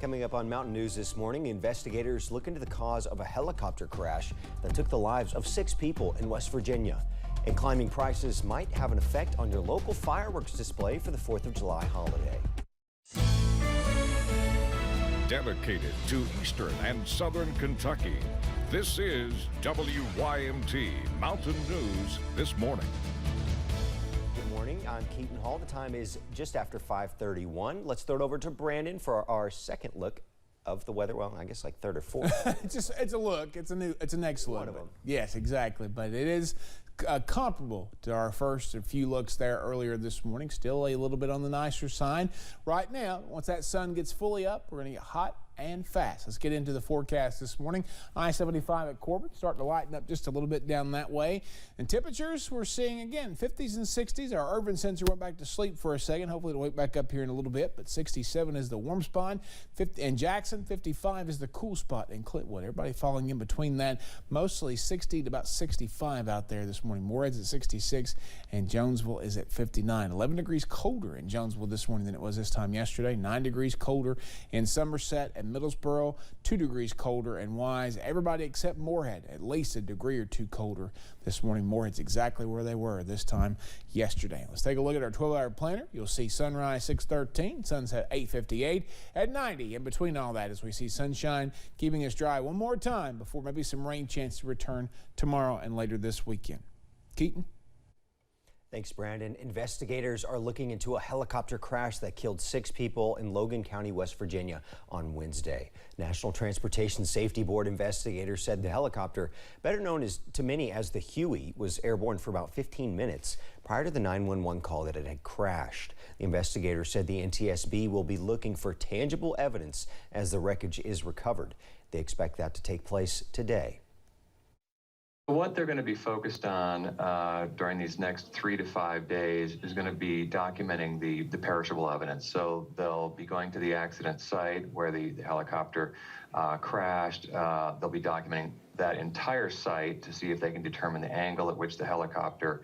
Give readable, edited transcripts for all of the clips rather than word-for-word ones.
Coming up on Mountain News this morning, investigators look into the cause of a helicopter crash that took the lives of 6 people in West Virginia. And climbing prices might have an effect on your local fireworks display for the 4th of July holiday. Dedicated to Eastern and Southern Kentucky, this is WYMT Mountain News this morning. Good morning, I'm Keaton Hall. The time is just after 5:31. Let's throw it over to Brandon for our second look of the weather. Well, I guess like third or fourth. It's a look. It's a next look. One of them. Yes, exactly. But it is comparable to our first few looks there earlier this morning. Still a little bit on the nicer side. Right now, once that sun gets fully up, we're going to get hot and fast. Let's get into the forecast this morning. I-75 at Corbin starting to lighten up just a little bit down that way. And temperatures we're seeing again 50s and 60s. Our urban sensor went back to sleep for a second. Hopefully it'll wake back up here in a little bit. But 67 is the warm spot. In Jackson, 55 is the cool spot in Clintwood. Everybody falling in between that. Mostly 60 to about 65 out there this morning. Morehead's at 66 and Jonesville is at 59. 11 degrees colder in Jonesville this morning than it was this time yesterday. 9 degrees colder in Somerset and Middlesboro, 2 degrees colder in Wise. Everybody except Morehead, at least a degree or two colder this morning. Morehead's exactly where they were this time yesterday. Let's take a look at our 12-hour planner. You'll see sunrise 6:13, sunset 8:58, at 90. In between all that, as we see sunshine keeping us dry one more time before maybe some rain chance to return tomorrow and later this weekend. Keaton? Thanks, Brandon. Investigators are looking into a helicopter crash that killed 6 people in Logan County, West Virginia on Wednesday. National Transportation Safety Board investigators said the helicopter, better known to many as the Huey, was airborne for about 15 minutes prior to the 911 call that it had crashed. The investigators said the NTSB will be looking for tangible evidence as the wreckage is recovered. They expect that to take place today. What they're going to be focused on during these next 3 to 5 days is going to be documenting the perishable evidence. So they'll be going to the accident site where the helicopter crashed. They'll be documenting that entire site to see if they can determine the angle at which the helicopter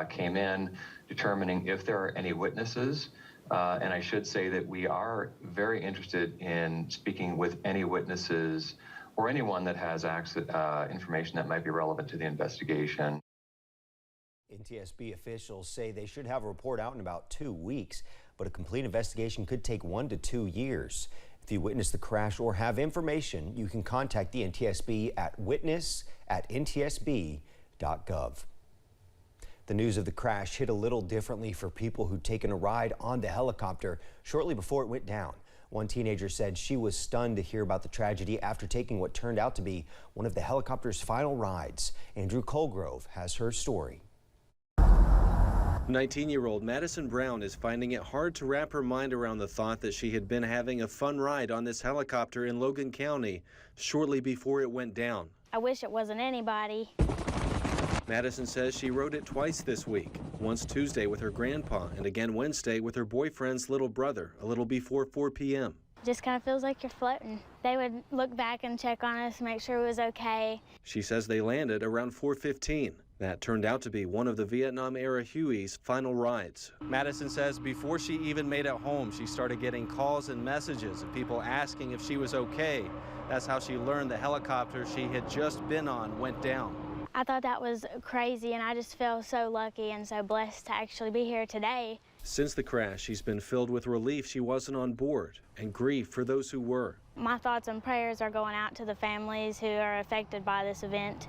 came in, determining if there are any witnesses. And I should say that we are very interested in speaking with any witnesses or anyone that has access, information that might be relevant to the investigation. NTSB officials say they should have a report out in about 2 weeks, but a complete investigation could take 1 to 2 years. If you witnessed the crash or have information, you can contact the NTSB at witness@ntsb.gov. The news of the crash hit a little differently for people who'd taken a ride on the helicopter shortly before it went down. One teenager said she was stunned to hear about the tragedy after taking what turned out to be one of the helicopter's final rides. Andrew Colgrove has her story. 19-year-old Madison Brown is finding it hard to wrap her mind around the thought that she had been having a fun ride on this helicopter in Logan County shortly before it went down. I wish it wasn't anybody. Madison says she rode it twice this week, once Tuesday with her grandpa and again Wednesday with her boyfriend's little brother, a little before 4 p.m. Just kind of feels like you're floating. They would look back and check on us, make sure it was okay. She says they landed around 4:15. That turned out to be one of the Vietnam-era Huey's final rides. Madison says before she even made it home, she started getting calls and messages of people asking if she was okay. That's how she learned the helicopter she had just been on went down. I thought that was crazy, and I just feel so lucky and so blessed to actually be here today. Since the crash, she's been filled with relief she wasn't on board and grief for those who were. My thoughts and prayers are going out to the families who are affected by this event,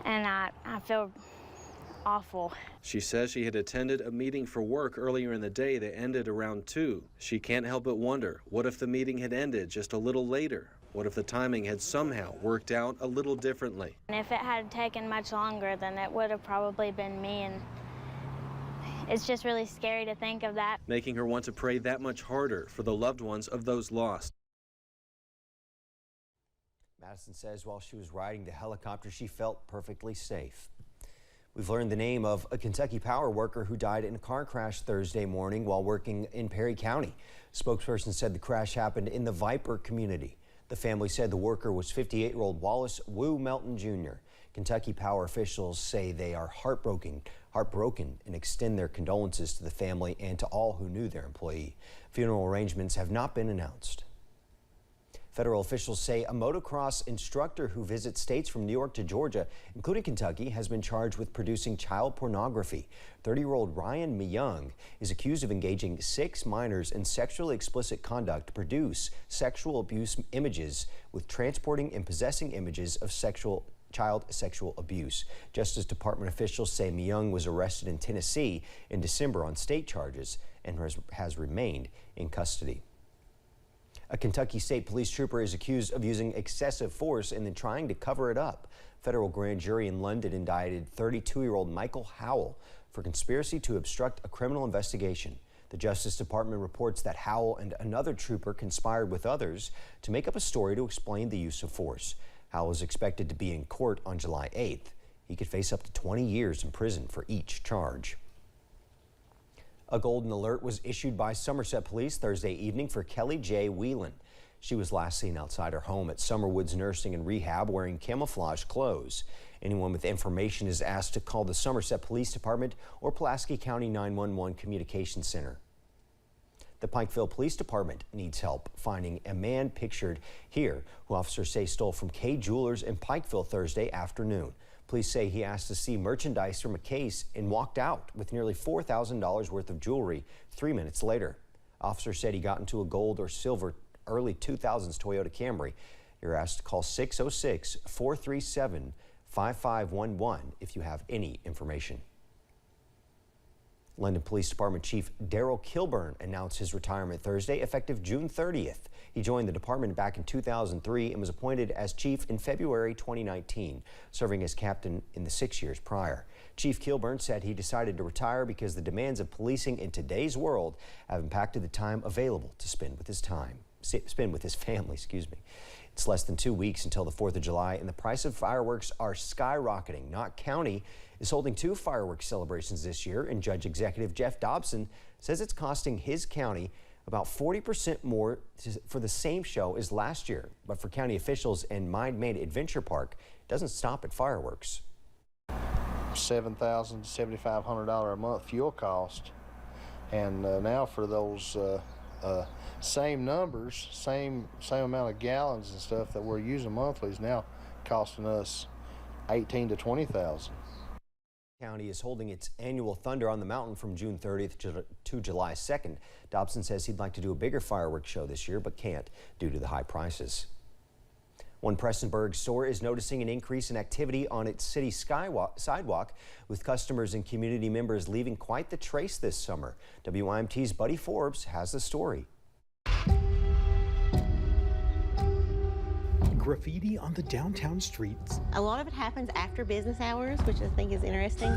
and I feel awful. She says she had attended a meeting for work earlier in the day that ended around 2. She can't help but wonder, what if the meeting had ended just a little later? What if the timing had somehow worked out a little differently? And if it had taken much longer, then it would have probably been me, and it's just really scary to think of that. Making her want to pray that much harder for the loved ones of those lost. Madison says while she was riding the helicopter, she felt perfectly safe. We've learned the name of a Kentucky Power worker who died in a car crash Thursday morning while working in Perry County. Spokesperson said the crash happened in the Viper community. The family said the worker was 58-year-old Wallace Wu Melton Jr. Kentucky Power officials say they are heartbroken and extend their condolences to the family and to all who knew their employee. Funeral arrangements have not been announced. Federal officials say a motocross instructor who visits states from New York to Georgia, including Kentucky, has been charged with producing child pornography. 30-year-old Ryan Myung is accused of engaging 6 minors in sexually explicit conduct to produce sexual abuse images with transporting and possessing images of child sexual abuse. Justice Department officials say Myung was arrested in Tennessee in December on state charges and has remained in custody. A Kentucky State Police trooper is accused of using excessive force and then trying to cover it up. Federal grand jury in London indicted 32-year-old Michael Howell for conspiracy to obstruct a criminal investigation. The Justice Department reports that Howell and another trooper conspired with others to make up a story to explain the use of force. Howell is expected to be in court on July 8th. He could face up to 20 years in prison for each charge. A golden alert was issued by Somerset Police Thursday evening for Kelly J. Whelan. She was last seen outside her home at Summerwoods Nursing and Rehab wearing camouflage clothes. Anyone with information is asked to call the Somerset Police Department or Pulaski County 911 Communications Center. The Pikeville Police Department needs help finding a man pictured here who officers say stole from Kay Jewelers in Pikeville Thursday afternoon. Police say he asked to see merchandise from a case and walked out with nearly $4,000 worth of jewelry 3 minutes later. Officers said he got into a gold or silver early 2000s Toyota Camry. You're asked to call 606-437-5511 if you have any information. London Police Department Chief Daryl Kilburn announced his retirement Thursday, effective June 30th. He joined the department back in 2003 and was appointed as chief in February 2019, serving as captain in the 6 years prior. Chief Kilburn said he decided to retire because the demands of policing in today's world have impacted the time available to spend with his family. It's less than 2 weeks until the 4th of July, and the price of fireworks are skyrocketing. Knott County is holding 2 fireworks celebrations this year, and Judge Executive Jeff Dobson says it's costing his county about 40% more for the same show as last year. But for county officials and Mind Made Adventure Park, it doesn't stop at fireworks. $7,000 to $7,500 a month fuel cost, and now for those same numbers, same amount of gallons and stuff that we're using monthly is now costing us $18,000 to $20,000. County is holding its annual Thunder on the Mountain from June 30th to July 2nd. Dobson says he'd like to do a bigger fireworks show this year, but can't due to the high prices. One Prestonburg store is noticing an increase in activity on its city sidewalk, with customers and community members leaving quite the trace this summer. WYMT's Buddy Forbes has the story. Graffiti on the downtown streets. A lot of it happens after business hours, which I think is interesting.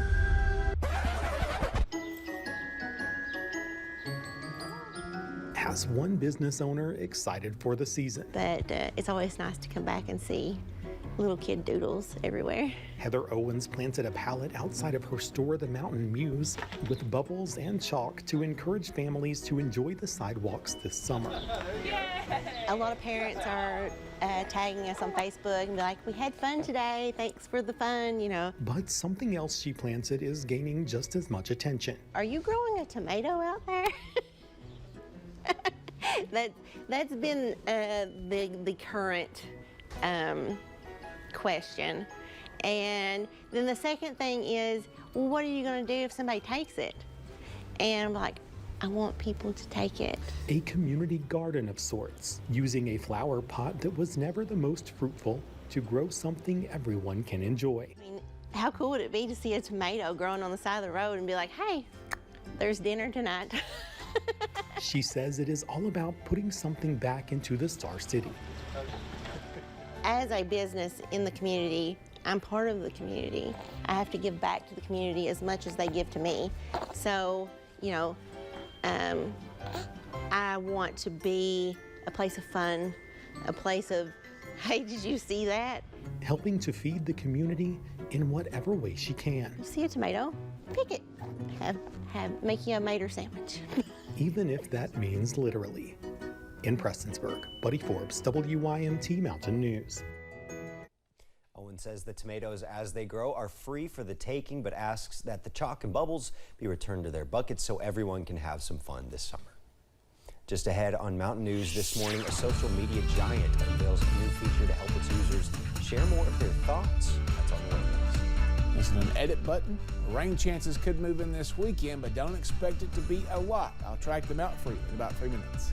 Has one business owner excited for the season. But it's always nice to come back and see little kid doodles everywhere. Heather Owens planted a pallet outside of her store, the Mountain Muse, with bubbles and chalk to encourage families to enjoy the sidewalks this summer. A lot of parents are tagging us on Facebook and be like, we had fun today, thanks for the fun, you know. But something else she planted is gaining just as much attention. Are you growing a tomato out there? That's been the current question. And then the second thing is, well, what are you going to do if somebody takes it? And I'm like, I want people to take it. A community garden of sorts, using a flower pot that was never the most fruitful to grow something everyone can enjoy. I mean, how cool would it be to see a tomato growing on the side of the road and be like, hey, there's dinner tonight. She says it is all about putting something back into the Star City. As a business in the community, I'm part of the community. I have to give back to the community as much as they give to me. So, you know, I want to be a place of fun, a place of, hey, did you see that? Helping to feed the community in whatever way she can. You see a tomato? Pick it. Make you a mater sandwich. Even if that means literally. In Prestonsburg, Buddy Forbes, WYMT Mountain News. Owen says the tomatoes as they grow are free for the taking, but asks that the chalk and bubbles be returned to their buckets so everyone can have some fun this summer. Just ahead on Mountain News this morning, a social media giant unveils a new feature to help its users share more of their thoughts. That's on the way next. There's an edit button. Rain chances could move in this weekend, but don't expect it to be a lot. I'll track them out for you in about 3 minutes.